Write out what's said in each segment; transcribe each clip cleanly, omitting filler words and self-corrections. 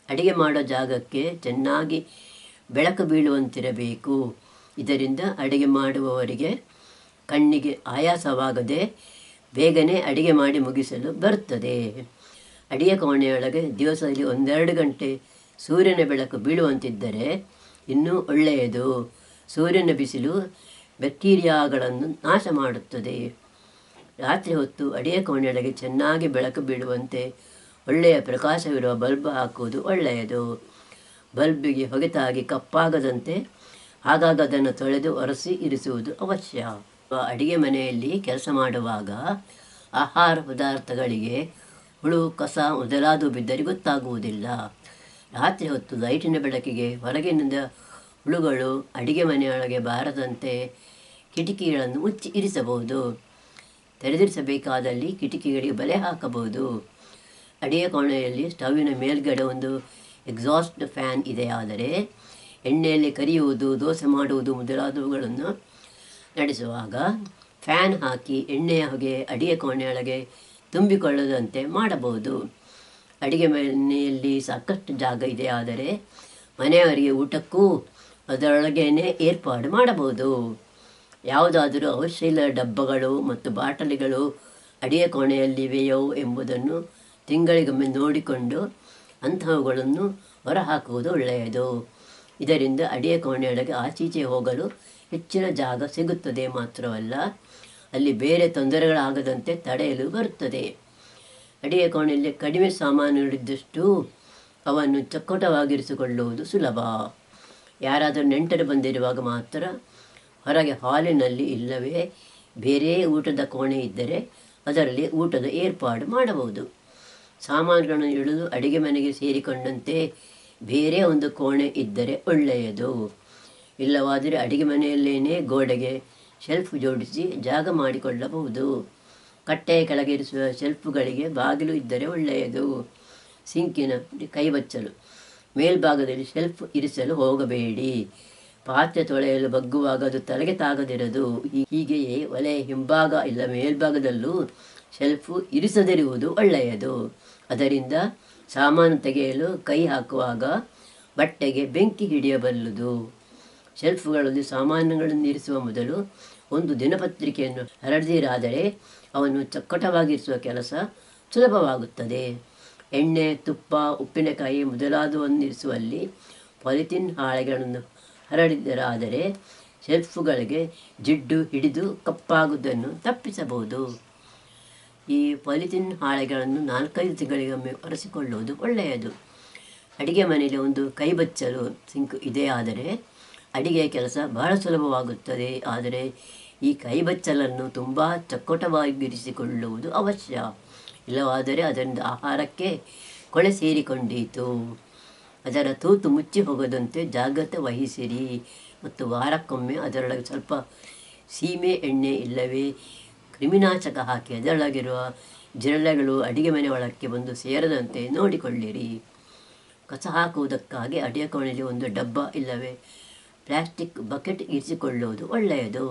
ಅಡಿಗೆ ಮಾಡೋ ಜಾಗಕ್ಕೆ ಚೆನ್ನಾಗಿ ಬೆಳಕು ಬೀಳುವಂತಿರಬೇಕು. ಇದರಿಂದ ಅಡಿಗೆ ಮಾಡುವವರಿಗೆ ಕಣ್ಣಿಗೆ ಆಯಾಸವಾಗದೆ ಬೇಗನೆ ಅಡಿಗೆ ಮಾಡಿ ಮುಗಿಸಲು ಬರುತ್ತದೆ. ಅಡಿಗೆ ಕೋಣೆಯೊಳಗೆ ದಿವಸದಲ್ಲಿ 1-2 ಗಂಟೆ ಸೂರ್ಯನ ಬೆಳಕು ಬೀಳುವಂತಿದ್ದರೆ ಇನ್ನೂ ಒಳ್ಳೆಯದು. ಸೂರ್ಯನ ಬಿಸಿಲು ಬ್ಯಾಕ್ಟೀರಿಯಾಗಳನ್ನು ನಾಶ ಮಾಡುತ್ತದೆ. ರಾತ್ರಿ ಹೊತ್ತು ಅಡಿಗೆ ಕೋಣೆಯೊಳಗೆ ಚೆನ್ನಾಗಿ ಬೆಳಕು ಬೀಳುವಂತೆ ಒಳ್ಳೆಯ ಪ್ರಕಾಶವಿರುವ ಬಲ್ಬ್ ಹಾಕುವುದು ಒಳ್ಳೆಯದು. ಬಲ್ಬಿಗೆ ಹೊಗೆ ತಾಗಿ ಕಪ್ಪಾಗದಂತೆ ಆಗಾಗ ಅದನ್ನು ತೊಳೆದು ಒರೆಸಿ ಇರಿಸುವುದು ಅವಶ್ಯ. ಅಡಿಗೆ ಮನೆಯಲ್ಲಿ ಕೆಲಸ ಮಾಡುವಾಗ ಆಹಾರ ಪದಾರ್ಥಗಳಿಗೆ ಹುಳು, ಕಸ ಮೊದಲಾದವು ಬಿದ್ದರೆ ಗೊತ್ತಾಗುವುದಿಲ್ಲ. ರಾತ್ರಿ ಹೊತ್ತು ಲೈಟಿನ ಬೆಳಕಿಗೆ ಹೊರಗಿನಿಂದ ಹುಳುಗಳು ಅಡಿಗೆ ಮನೆಯೊಳಗೆ ಬಾರದಂತೆ ಕಿಟಕಿಗಳನ್ನು ಮುಚ್ಚಿ ಇರಿಸಬಹುದು. ತೆರೆದಿರಿಸಬೇಕಾದಲ್ಲಿ ಕಿಟಕಿಗಳಿಗೆ ಬಲೆ ಹಾಕಬಹುದು. ಅಡಿಗೆ ಕೋಣೆಯಲ್ಲಿ ಸ್ಟವ್ವಿನ ಮೇಲ್ಗಡೆ ಒಂದು ಎಕ್ಸಾಸ್ಟ್ ಫ್ಯಾನ್ ಇದೆ. ಆದರೆ ಎಣ್ಣೆಯಲ್ಲಿ ಕರಿಯುವುದು, ದೋಸೆ ಮಾಡುವುದು ಮೊದಲಾದವುಗಳನ್ನು ನಡೆಸುವಾಗ ಫ್ಯಾನ್ ಹಾಕಿ ಎಣ್ಣೆಯ ಹೊಗೆ ಅಡಿಗೆ ಕೋಣೆಯೊಳಗೆ ತುಂಬಿಕೊಳ್ಳದಂತೆ ಮಾಡಬಹುದು. ಅಡಿಗೆ ಮನೆಯಲ್ಲಿ ಸಾಕಷ್ಟು ಜಾಗ ಇದೆ. ಆದರೆ ಮನೆಯವರಿಗೆ ಊಟಕ್ಕೂ ಅದರೊಳಗೇನೆ ಏರ್ಪಾಡು ಮಾಡಬಹುದು. ಯಾವುದಾದರೂ ಅವಶ್ಯ ಇಲ್ಲದ ಡಬ್ಬಗಳು ಮತ್ತು ಬಾಟಲಿಗಳು ಅಡಿಗೆ ಕೋಣೆಯಲ್ಲಿವೆಯೋ ಎಂಬುದನ್ನು ತಿಂಗಳಿಗೊಮ್ಮೆ ನೋಡಿಕೊಂಡು ಅಂಥವುಗಳನ್ನು ಹೊರಹಾಕುವುದು ಒಳ್ಳೆಯದು. ಇದರಿಂದ ಅಡಿಗೆ ಕೋಣೆಯೊಳಗೆ ಆಚೀಚೆ ಹೋಗಲು ಹೆಚ್ಚಿನ ಜಾಗ ಸಿಗುತ್ತದೆ. ಮಾತ್ರವಲ್ಲ, ಅಲ್ಲಿ ಬೇರೆ ತೊಂದರೆಗಳಾಗದಂತೆ ತಡೆಯಲು ಬರುತ್ತದೆ. ಅಡಿಗೆ ಕೋಣೆಯಲ್ಲಿ ಕಡಿಮೆ ಸಾಮಾನುಗಳಿದ್ದಷ್ಟು ಅವನ್ನು ಚೊಕ್ಕಟವಾಗಿರಿಸಿಕೊಳ್ಳುವುದು ಸುಲಭ. ಯಾರಾದರೂ ನೆಂಟರು ಬಂದಿರುವಾಗ ಮಾತ್ರ ಹೊರಗೆ ಹಾಲಿನಲ್ಲಿ ಇಲ್ಲವೇ ಬೇರೆ ಊಟದ ಕೋಣೆ ಇದ್ದರೆ ಅದರಲ್ಲಿ ಊಟದ ಏರ್ಪಾಡು ಮಾಡಬಹುದು. ಸಾಮಾನುಗಳನ್ನು ಇಡಲು ಅಡಿಗೆ ಮನೆಗೆ ಸೇರಿಕೊಂಡಂತೆ ಬೇರೆ ಒಂದು ಕೋಣೆ ಇದ್ದರೆ ಒಳ್ಳೆಯದು. ಇಲ್ಲವಾದರೆ ಅಡಿಗೆ ಮನೆಯಲ್ಲೇನೇ ಗೋಡೆಗೆ ಶೆಲ್ಫ್ ಜೋಡಿಸಿ ಜಾಗ ಮಾಡಿಕೊಳ್ಳಬಹುದು. ಕಟ್ಟೆಯ ಕೆಳಗಿರಿಸುವ ಶೆಲ್ಫ್ಗಳಿಗೆ ಬಾಗಿಲು ಇದ್ದರೆ ಒಳ್ಳೆಯದು. ಸಿಂಕಿನ ಕೈಬಚ್ಚಲು ಮೇಲ್ಭಾಗದಲ್ಲಿ ಶೆಲ್ಫ್ ಇರಿಸಲು ಹೋಗಬೇಡಿ. ಪಾತ್ರೆ ತೊಳೆಯಲು ಬಗ್ಗುವಾಗ ಅದು ತಲೆಗೆ ತಾಗದಿರದು. ಹೀಗೆಯೇ ಒಲೆಯ ಹಿಂಭಾಗ ಇಲ್ಲ ಮೇಲ್ಭಾಗದಲ್ಲೂ ಶೆಲ್ಫ್ ಇರಿಸದಿರುವುದು ಒಳ್ಳೆಯದು. ಅದರಿಂದ ಸಾಮಾನು ತೆಗೆಯಲು ಕೈ ಹಾಕುವಾಗ ಬಟ್ಟೆಗೆ ಬೆಂಕಿ ಹಿಡಿಯಬಲ್ಲದು. ಶೆಲ್ಫ್ಗಳಲ್ಲಿ ಸಾಮಾನುಗಳನ್ನು ಇರಿಸುವ ಮೊದಲು ಒಂದು ದಿನಪತ್ರಿಕೆಯನ್ನು ಹರಡಿರಾದರೆ ಅವನ್ನು ಚಕ್ಕಟವಾಗಿರಿಸುವ ಕೆಲಸ ಸುಲಭವಾಗುತ್ತದೆ. ಎಣ್ಣೆ, ತುಪ್ಪ, ಉಪ್ಪಿನಕಾಯಿ ಮೊದಲಾದವನ್ನು ಇರಿಸುವಲ್ಲಿ ಪಾಲಿಥೀನ್ ಹಾಳೆಗಳನ್ನು ಹರಡಿದರಾದರೆ ಶೆಲ್ಫ್ಗಳಿಗೆ ಜಿಡ್ಡು ಹಿಡಿದು ಕಪ್ಪಾಗುವುದನ್ನು ತಪ್ಪಿಸಬಹುದು. ಈ ಪಾಲಿಥೀನ್ ಹಾಳೆಗಳನ್ನು 4-5 ತಿಂಗಳಿಗೊಮ್ಮೆ ಒರೆಸಿಕೊಳ್ಳುವುದು ಒಳ್ಳೆಯದು. ಅಡಿಗೆ ಮನೆಯಲ್ಲಿ ಒಂದು ಕೈಬಚ್ಚಲು ಸಿಂಕ್ ಇದೆ. ಆದರೆ ಅಡಿಗೆಯ ಕೆಲಸ ಬಹಳ ಸುಲಭವಾಗುತ್ತದೆ. ಆದರೆ ಈ ಕೈಬಚ್ಚಲನ್ನು ತುಂಬ ಚಕ್ಕಟವಾಗಿರಿಸಿಕೊಳ್ಳುವುದು ಅವಶ್ಯ. ಇಲ್ಲವಾದರೆ ಅದರಿಂದ ಆಹಾರಕ್ಕೆ ಕೊಳೆ ಸೇರಿಕೊಂಡೀತು. ಅದರ ತೂತು ಮುಚ್ಚಿ ಹೋಗದಂತೆ ಜಾಗ್ರತೆ ವಹಿಸಿರಿ. ಮತ್ತು ವಾರಕ್ಕೊಮ್ಮೆ ಅದರೊಳಗೆ ಸ್ವಲ್ಪ ಸೀಮೆ ಎಣ್ಣೆ ಇಲ್ಲವೇ ಕ್ರಿಮಿನಾಶಕ ಹಾಕಿ ಅದರೊಳಗಿರುವ ಜಿರಳೆಗಳು ಅಡಿಗೆ ಮನೆ ಒಳಕ್ಕೆ ಬಂದು ಸೇರದಂತೆ ನೋಡಿಕೊಳ್ಳಿರಿ. ಕಸ ಹಾಕುವುದಕ್ಕಾಗಿ ಅಡಿಗೆ ಕೋಣೆಯಲ್ಲಿ ಒಂದು ಡಬ್ಬ ಇಲ್ಲವೇ ಪ್ಲಾಸ್ಟಿಕ್ ಬಕೆಟ್ ಇರಿಸಿಕೊಳ್ಳುವುದು ಒಳ್ಳೆಯದು.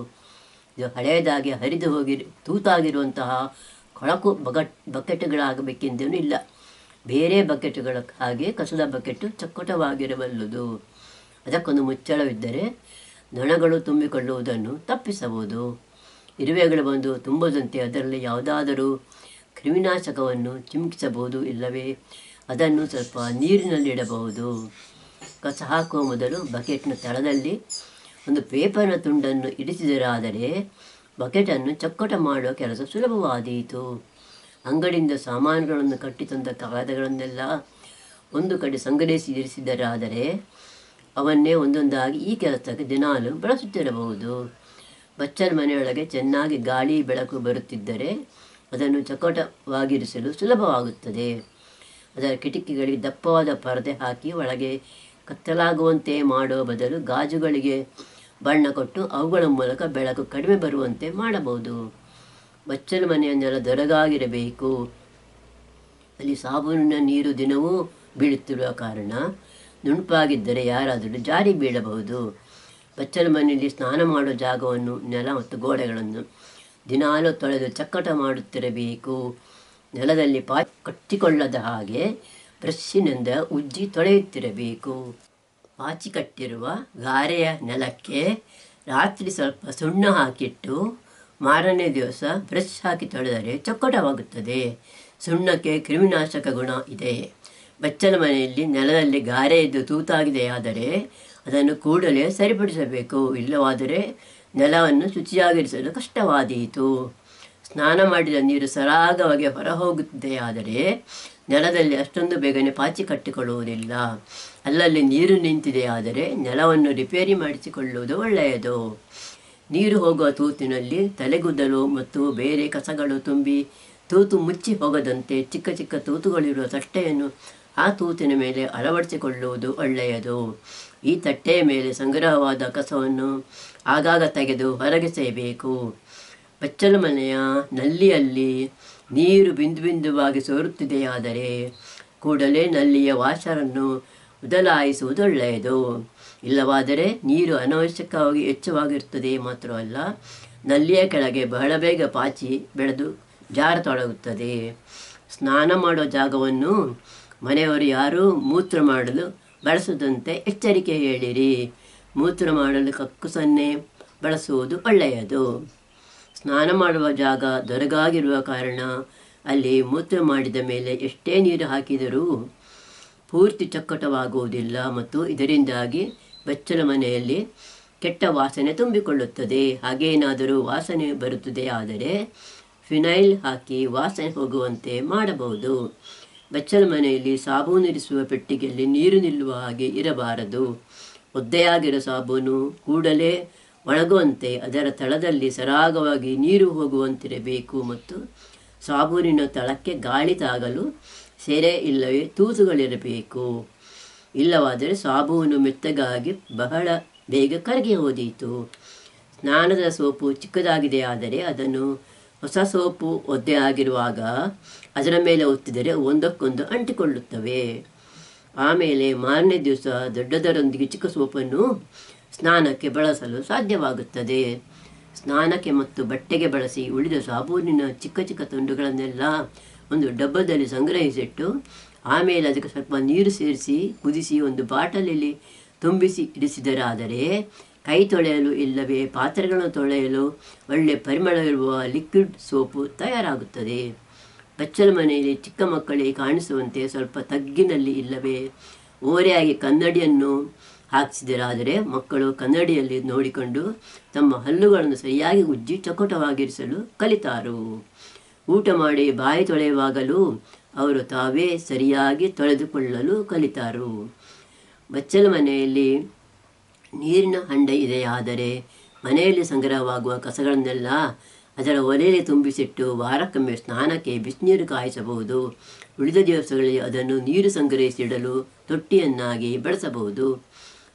ಇದು ಹಳೆಯದಾಗಿ ಹರಿದು ಹೋಗಿ ತೂತಾಗಿರುವಂತಹ ಕೊಳಕು ಬಕೆಟ್ಗಳಾಗಬೇಕೆಂದೇನೂ ಇಲ್ಲ. ಬೇರೆ ಬಕೆಟ್ಗಳ ಹಾಗೆ ಕಸದ ಬಕೆಟ್ಟು ಚಕ್ಕಟವಾಗಿರಬಲ್ಲದು. ಅದಕ್ಕೊಂದು ಮುಚ್ಚಳವಿದ್ದರೆ ನೊಣಗಳು ತುಂಬಿಕೊಳ್ಳುವುದನ್ನು ತಪ್ಪಿಸಬಹುದು. ಇರುವೆಗಳು ಬಂದು ತುಂಬದಂತೆ ಅದರಲ್ಲಿ ಯಾವುದಾದರೂ ಕ್ರಿಮಿನಾಶಕವನ್ನು ಚಿಮುಕಿಸಬಹುದು. ಇಲ್ಲವೇ ಅದನ್ನು ಸ್ವಲ್ಪ ನೀರಿನಲ್ಲಿಡಬಹುದು. ಕಸ ಹಾಕುವ ಮೊದಲು ಬಕೆಟ್ನ ತಳದಲ್ಲಿ ಒಂದು ಪೇಪರ್ನ ತುಂಡನ್ನು ಇರಿಸಿದರಾದರೆ ಬಕೆಟನ್ನು ಚಕ್ಕಟ ಮಾಡುವ ಕೆಲಸ ಸುಲಭವಾದೀತು. ಅಂಗಡಿಯಿಂದ ಸಾಮಾನುಗಳನ್ನು ಕಟ್ಟಿ ತಂದ ಕಾಗದಗಳನ್ನೆಲ್ಲ ಒಂದು ಕಡೆ ಸಂಗ್ರಹಿಸಿ ಇರಿಸಿದರಾದರೆ ಅವನ್ನೇ ಒಂದೊಂದಾಗಿ ಈ ಕೆಲಸಕ್ಕೆ ದಿನಾಲು ಬಳಸುತ್ತಿರಬಹುದು. ಬಚ್ಚಲ ಮನೆಯೊಳಗೆ ಚೆನ್ನಾಗಿ ಗಾಳಿ ಬೆಳಕು ಬರುತ್ತಿದ್ದರೆ ಅದನ್ನು ಚಕ್ಕಟವಾಗಿರಿಸಲು ಸುಲಭವಾಗುತ್ತದೆ. ಅದರ ಕಿಟಕಿಗಳಿಗೆ ದಪ್ಪವಾದ ಪರದೆ ಹಾಕಿ ಒಳಗೆ ಕತ್ತಲಾಗುವಂತೆ ಮಾಡುವ ಬದಲು ಗಾಜುಗಳಿಗೆ ಬಣ್ಣ ಕೊಟ್ಟು ಅವುಗಳ ಮೂಲಕ ಬೆಳಕು ಕಡಿಮೆ ಬರುವಂತೆ ಮಾಡಬಹುದು. ಬಚ್ಚಲ ಮನೆಯ ನೆಲ ದೊರಗಾಗಿರಬೇಕು. ಅಲ್ಲಿ ಸಾಬೂನಿನ ನೀರು ದಿನವೂ ಬೀಳುತ್ತಿರುವ ಕಾರಣ ನುಣುಪಾಗಿದ್ದರೆ ಯಾರಾದರೂ ಜಾರಿ ಬೀಳಬಹುದು. ಬಚ್ಚಲ ಮನೆಯಲ್ಲಿ ಸ್ನಾನ ಮಾಡುವ ಜಾಗವನ್ನು, ನೆಲ ಮತ್ತು ಗೋಡೆಗಳನ್ನು ದಿನಾಲು ತೊಳೆದು ಚಕ್ಕಟ ಮಾಡುತ್ತಿರಬೇಕು. ನೆಲದಲ್ಲಿ ಕಟ್ಟಿಕೊಳ್ಳದ ಹಾಗೆ ಬ್ರಷ್ಷಿನಿಂದ ಉಜ್ಜಿ ತೊಳೆಯುತ್ತಿರಬೇಕು. ಪಾಚಿ ಕಟ್ಟಿರುವ ಗಾರೆಯ ನೆಲಕ್ಕೆ ರಾತ್ರಿ ಸ್ವಲ್ಪ ಸುಣ್ಣ ಹಾಕಿಟ್ಟು ಮಾರನೇ ದಿವಸ ಬ್ರಷ್ ಹಾಕಿ ತೊಳೆದರೆ ಚೊಕ್ಕಟವಾಗುತ್ತದೆ. ಸುಣ್ಣಕ್ಕೆ ಕ್ರಿಮಿನಾಶಕ ಗುಣ ಇದೆ. ಬಚ್ಚಲ ಮನೆಯಲ್ಲಿ ನೆಲದಲ್ಲಿ ಗಾರೆ ಇದ್ದು ತೂತಾಗಿದೆಯಾದರೆ ಅದನ್ನು ಕೂಡಲೇ ಸರಿಪಡಿಸಬೇಕು. ಇಲ್ಲವಾದರೆ ನೆಲವನ್ನು ಶುಚಿಯಾಗಿರಿಸಲು ಕಷ್ಟವಾದೀತು. ಸ್ನಾನ ಮಾಡಿದ ನೀರು ಸರಾಗವಾಗಿ ಹೊರಹೋಗುತ್ತದೆಯಾದರೆ ನೆಲದಲ್ಲಿ ಅಷ್ಟೊಂದು ಬೇಗನೆ ಪಾಚಿ ಕಟ್ಟಿಕೊಳ್ಳುವುದಿಲ್ಲ. ಅಲ್ಲಲ್ಲಿ ನೀರು ನಿಂತಿದೆಯಾದರೆ ನೆಲವನ್ನು ರಿಪೇರಿ ಮಾಡಿಸಿಕೊಳ್ಳುವುದು ಒಳ್ಳೆಯದು. ನೀರು ಹೋಗುವ ತೂತಿನಲ್ಲಿ ತಲೆಗುದ್ದಲು ಮತ್ತು ಬೇರೆ ಕಸಗಳು ತುಂಬಿ ತೂತು ಮುಚ್ಚಿ ಹೋಗದಂತೆ ಚಿಕ್ಕ ಚಿಕ್ಕ ತೂತುಗಳಿರುವ ತಟ್ಟೆಯನ್ನು ಆ ತೂತಿನ ಮೇಲೆ ಅಳವಡಿಸಿಕೊಳ್ಳುವುದು ಒಳ್ಳೆಯದು. ಈ ತಟ್ಟೆಯ ಮೇಲೆ ಸಂಗ್ರಹವಾದ ಕಸವನ್ನು ಆಗಾಗ ತೆಗೆದು ಹೊರಗೆಸೆಯಬೇಕು. ಬಚ್ಚಲ ಮನೆಯ ನಲ್ಲಿಯಲ್ಲಿ ನೀರು ಬಿಂದು ಬಿಂದುವಾಗಿ ಸೋರುತ್ತಿದೆಯಾದರೆ ಕೂಡಲೇ ನಲ್ಲಿಯ ವಾಷರನ್ನು ಬದಲಾಯಿಸುವುದು ಒಳ್ಳೆಯದು. ಇಲ್ಲವಾದರೆ ನೀರು ಅನವಶ್ಯಕವಾಗಿ ಹೆಚ್ಚವಾಗಿರುತ್ತದೆ. ಮಾತ್ರವಲ್ಲ, ನಲ್ಲಿಯ ಕೆಳಗೆ ಬಹಳ ಬೇಗ ಪಾಚಿ ಬೆಳೆದು ಜಾರತೊಡಗುತ್ತದೆ. ಸ್ನಾನ ಮಾಡುವ ಜಾಗವನ್ನು ಮನೆಯವರು ಯಾರೂ ಮೂತ್ರ ಮಾಡಲು ಬಳಸದಂತೆ ಎಚ್ಚರಿಕೆ ಹೇಳಿರಿ. ಮೂತ್ರ ಮಾಡಲು ಕಕ್ಕುಸನ್ನೇ ಬಳಸುವುದು ಒಳ್ಳೆಯದು. ಸ್ನಾನ ಮಾಡುವ ಜಾಗ ದೊರಗಾಗಿರುವ ಕಾರಣ ಅಲ್ಲಿ ಮೂತ್ರ ಮಾಡಿದ ಮೇಲೆ ಎಷ್ಟೇ ನೀರು ಹಾಕಿದರೂ ಪೂರ್ತಿ ಚಕ್ಕಟವಾಗುವುದಿಲ್ಲ ಮತ್ತು ಇದರಿಂದಾಗಿ ಬಚ್ಚಲ ಮನೆಯಲ್ಲಿ ಕೆಟ್ಟ ವಾಸನೆ ತುಂಬಿಕೊಳ್ಳುತ್ತದೆ. ಹಾಗೇನಾದರೂ ವಾಸನೆ ಬರುತ್ತದೆ ಆದರೆ ಫಿನೈಲ್ ಹಾಕಿ ವಾಸನೆ ಹೋಗುವಂತೆ ಮಾಡಬಹುದು. ಬಚ್ಚಲ ಮನೆಯಲ್ಲಿ ಸಾಬೂನಿರಿಸುವ ಪೆಟ್ಟಿಗೆಯಲ್ಲಿ ನೀರು ನಿಲ್ಲುವ ಹಾಗೆ ಇರಬಾರದು. ಒದ್ದೆಯಾಗಿರೋ ಸಾಬೂನು ಕೂಡಲೇ ಒಣಗುವಂತೆ ಅದರ ತಳದಲ್ಲಿ ಸರಾಗವಾಗಿ ನೀರು ಹೋಗುವಂತಿರಬೇಕು ಮತ್ತು ಸಾಬೂನಿನ ತಳಕ್ಕೆ ಗಾಳಿ ತಾಗಲು ಸೆರೆ ಇಲ್ಲವೇ ತೂತುಗಳಿರಬೇಕು. ಇಲ್ಲವಾದರೆ ಸಾಬೂನು ಮೆತ್ತಗಾಗಿ ಬಹಳ ಬೇಗ ಕರಗಿ ಹೋದೀತು. ಸ್ನಾನದ ಸೋಪು ಚಿಕ್ಕದಾಗಿದೆಯಾದರೆ ಅದನ್ನು ಹೊಸ ಸೋಪು ಒದ್ದೆ ಆಗಿರುವಾಗ ಅದರ ಮೇಲೆ ಒತ್ತಿದರೆ ಒಂದಕ್ಕೊಂದು ಅಂಟಿಕೊಳ್ಳುತ್ತವೆ. ಆಮೇಲೆ ಮಾರನೇ ದಿವಸ ದೊಡ್ಡದರೊಂದಿಗೆ ಚಿಕ್ಕ ಸೋಪನ್ನು ಸ್ನಾನಕ್ಕೆ ಬಳಸಲು ಸಾಧ್ಯವಾಗುತ್ತದೆ. ಸ್ನಾನಕ್ಕೆ ಮತ್ತು ಬಟ್ಟೆಗೆ ಬಳಸಿ ಉಳಿದ ಸಾಬೂನಿನ ಚಿಕ್ಕ ಚಿಕ್ಕ ತುಂಡುಗಳನ್ನೆಲ್ಲ ಒಂದು ಡಬ್ಬದಲ್ಲಿ ಸಂಗ್ರಹಿಸಿಟ್ಟು ಆಮೇಲೆ ಅದಕ್ಕೆ ಸ್ವಲ್ಪ ನೀರು ಸೇರಿಸಿ ಕುದಿಸಿ ಒಂದು ಬಾಟಲಲ್ಲಿ ತುಂಬಿಸಿ ಇರಿಸಿದರಾದರೆ ಕೈ ತೊಳೆಯಲು ಇಲ್ಲವೇ ಪಾತ್ರೆಗಳನ್ನು ತೊಳೆಯಲು ಒಳ್ಳೆ ಪರಿಮಳವಿರುವ ಲಿಕ್ವಿಡ್ ಸೋಪು ತಯಾರಾಗುತ್ತದೆ. ಬಚ್ಚಲ ಮನೆಯಲ್ಲಿ ಚಿಕ್ಕ ಮಕ್ಕಳಿಗೆ ಕಾಣಿಸುವಂತೆ ಸ್ವಲ್ಪ ತಗ್ಗಿನಲ್ಲಿ ಇಲ್ಲವೇ ಓರೆಯಾಗಿ ಕನ್ನಡಿಯನ್ನು ಹಾಕಿಸಿದರಾದರೆ ಮಕ್ಕಳು ಕನ್ನಡಿಯಲ್ಲಿ ನೋಡಿಕೊಂಡು ತಮ್ಮ ಹಲ್ಲುಗಳನ್ನು ಸರಿಯಾಗಿ ಉಜ್ಜಿ ಚೊಕ್ಕಟವಾಗಿರಿಸಲು ಕಲಿತಾರು. ಊಟ ಮಾಡಿ ಬಾಯಿ ತೊಳೆಯುವಾಗಲೂ ಅವರು ತಾವೇ ಸರಿಯಾಗಿ ತೊಳೆದುಕೊಳ್ಳಲು ಕಲಿತಾರು. ಬಚ್ಚಲ ಮನೆಯಲ್ಲಿ ನೀರಿನ ಹಂಡೆ ಇದೆಯಾದರೆ ಮನೆಯಲ್ಲಿ ಸಂಗ್ರಹವಾಗುವ ಕಸಗಳನ್ನೆಲ್ಲ ಅದರ ಒಲೆಯಲ್ಲಿ ತುಂಬಿಸಿಟ್ಟು ವಾರಕ್ಕೊಮ್ಮೆ ಸ್ನಾನಕ್ಕೆ ಬಿಸಿನೀರು ಕಾಯಿಸಬಹುದು. ಉಳಿದ ದಿವಸಗಳಲ್ಲಿ ಅದನ್ನು ನೀರು ಸಂಗ್ರಹಿಸಿಡಲು ತೊಟ್ಟಿಯನ್ನಾಗಿ ಬಳಸಬಹುದು.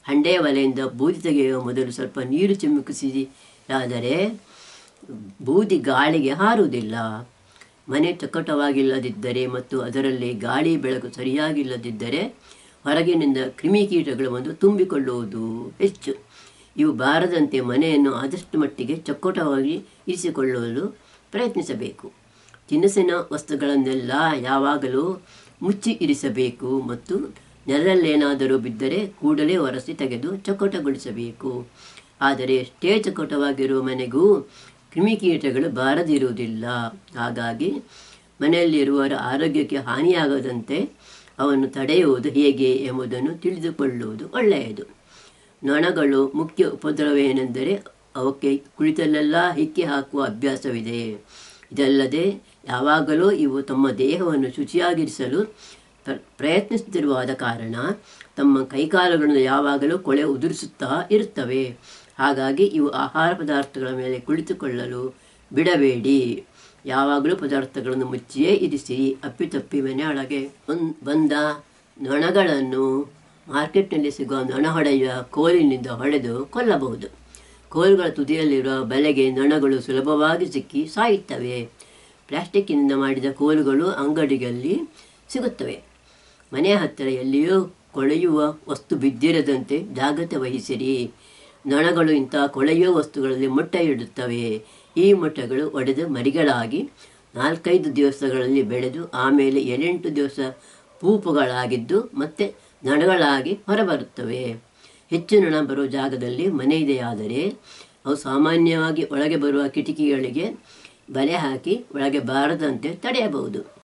ಹಂಡೆಯ ಒಲೆಯಿಂದ ಬೂದಿ ತೆಗೆಯುವ ಮೊದಲು ಸ್ವಲ್ಪ ನೀರು ಚಿಮುಕಿಸಿದಾದರೆ ಬೂದಿ ಗಾಳಿಗೆ ಹಾರುವುದಿಲ್ಲ. ಮನೆ ಚೊಕ್ಕಟವಾಗಿಲ್ಲದಿದ್ದರೆ ಮತ್ತು ಅದರಲ್ಲಿ ಗಾಳಿ ಬೆಳಕು ಸರಿಯಾಗಿಲ್ಲದಿದ್ದರೆ ಹೊರಗಿನಿಂದ ಕ್ರಿಮಿಕೀಟಗಳು ಬಂದು ತುಂಬಿಕೊಳ್ಳುವುದು ಹೆಚ್ಚು. ಇವು ಬಾರದಂತೆ ಮನೆಯನ್ನು ಆದಷ್ಟು ಮಟ್ಟಿಗೆ ಚೊಕ್ಕಟವಾಗಿ ಇರಿಸಿಕೊಳ್ಳಲು ಪ್ರಯತ್ನಿಸಬೇಕು. ತಿನಿಸಿನ ವಸ್ತುಗಳನ್ನೆಲ್ಲ ಯಾವಾಗಲೂ ಮುಚ್ಚಿ ಇರಿಸಬೇಕು ಮತ್ತು ನೆಲದಲ್ಲೇನಾದರೂ ಬಿದ್ದರೆ ಕೂಡಲೇ ಒರೆಸಿ ತೆಗೆದು ಚೊಕ್ಕಟಗೊಳಿಸಬೇಕು. ಆದರೆ ಎಷ್ಟೇ ಚೊಕ್ಕಟವಾಗಿರುವ ಮನೆಗೂ ಕ್ರಿಮಿಕೀಟಗಳು ಬಾರದಿರುವುದಿಲ್ಲ. ಹಾಗಾಗಿ ಮನೆಯಲ್ಲಿರುವವರ ಆರೋಗ್ಯಕ್ಕೆ ಹಾನಿಯಾಗದಂತೆ ಅವನ್ನು ತಡೆಯುವುದು ಹೇಗೆ ಎಂಬುದನ್ನು ತಿಳಿದುಕೊಳ್ಳುವುದು ಒಳ್ಳೆಯದು. ನೊಣಗಳು ಮುಖ್ಯ ಉಪದ್ರವವೇನೆಂದರೆ ಅವಕ್ಕೆ ಕುಳಿತಲ್ಲೆಲ್ಲ ಹಿಕ್ಕಿ ಹಾಕುವ ಅಭ್ಯಾಸವಿದೆ. ಇದಲ್ಲದೆ ಯಾವಾಗಲೂ ಇವು ತಮ್ಮ ದೇಹವನ್ನು ಶುಚಿಯಾಗಿರಿಸಲು ಪ್ರಯತ್ನಿಸುತ್ತಿರುವಾದ ಕಾರಣ ತಮ್ಮ ಕೈಕಾಲುಗಳನ್ನು ಯಾವಾಗಲೂ ಕೊಳೆ ಉದುರಿಸುತ್ತಾ ಇರುತ್ತವೆ. ಹಾಗಾಗಿ ಇವು ಆಹಾರ ಪದಾರ್ಥಗಳ ಮೇಲೆ ಕುಳಿತುಕೊಳ್ಳಲು ಬಿಡಬೇಡಿ. ಯಾವಾಗಲೂ ಪದಾರ್ಥಗಳನ್ನು ಮುಚ್ಚಿಯೇ ಇರಿಸಿರಿ. ಅಪ್ಪಿತಪ್ಪಿ ಮನೆಯೊಳಗೆ ಬಂದ ನೊಣಗಳನ್ನು ಮಾರ್ಕೆಟ್ನಲ್ಲಿ ಸಿಗುವ ನೊಣ ಹೊಡೆಯುವ ಕೋಲಿನಿಂದ ಹೊಡೆದು ಕೊಲ್ಲಬಹುದು. ಕೋಲುಗಳ ತುದಿಯಲ್ಲಿರುವ ಬಲೆಗೆ ನೊಣಗಳು ಸುಲಭವಾಗಿ ಸಿಕ್ಕಿ ಸಾಯುತ್ತವೆ. ಪ್ಲಾಸ್ಟಿಕ್ಕಿನಿಂದ ಮಾಡಿದ ಕೋಲುಗಳು ಅಂಗಡಿಯಲ್ಲಿ ಸಿಗುತ್ತವೆ. ಮನೆಯ ಹತ್ತಿರ ಎಲ್ಲಿಯೂ ಕೊಳೆಯುವ ವಸ್ತು ಬಿದ್ದಿರದಂತೆ ಜಾಗ್ರತೆ ವಹಿಸಿರಿ. ನೊಣಗಳು ಇಂಥ ಕೊಳೆಯುವ ವಸ್ತುಗಳಲ್ಲಿ ಮೊಟ್ಟೆ ಇಡುತ್ತವೆ. ಈ ಮೊಟ್ಟೆಗಳು ಒಡೆದು ಮರಿಗಳಾಗಿ 4-5 ದಿವಸಗಳಲ್ಲಿ ಬೆಳೆದು ಆಮೇಲೆ 7-8 ದಿವಸ ಪೂಪುಗಳಾಗಿದ್ದು ಮತ್ತೆ ನೊಣಗಳಾಗಿ ಹೊರಬರುತ್ತವೆ. ಹೆಚ್ಚು ನೊಣ ಬರುವ ಜಾಗದಲ್ಲಿ ಮನೆ ಇದೆಯಾದರೆ ಅವು ಸಾಮಾನ್ಯವಾಗಿ ಒಳಗೆ ಬರುವ ಕಿಟಕಿಗಳಿಗೆ ಬಲೆ ಹಾಕಿ ಒಳಗೆ ಬಾರದಂತೆ ತಡೆಯಬಹುದು.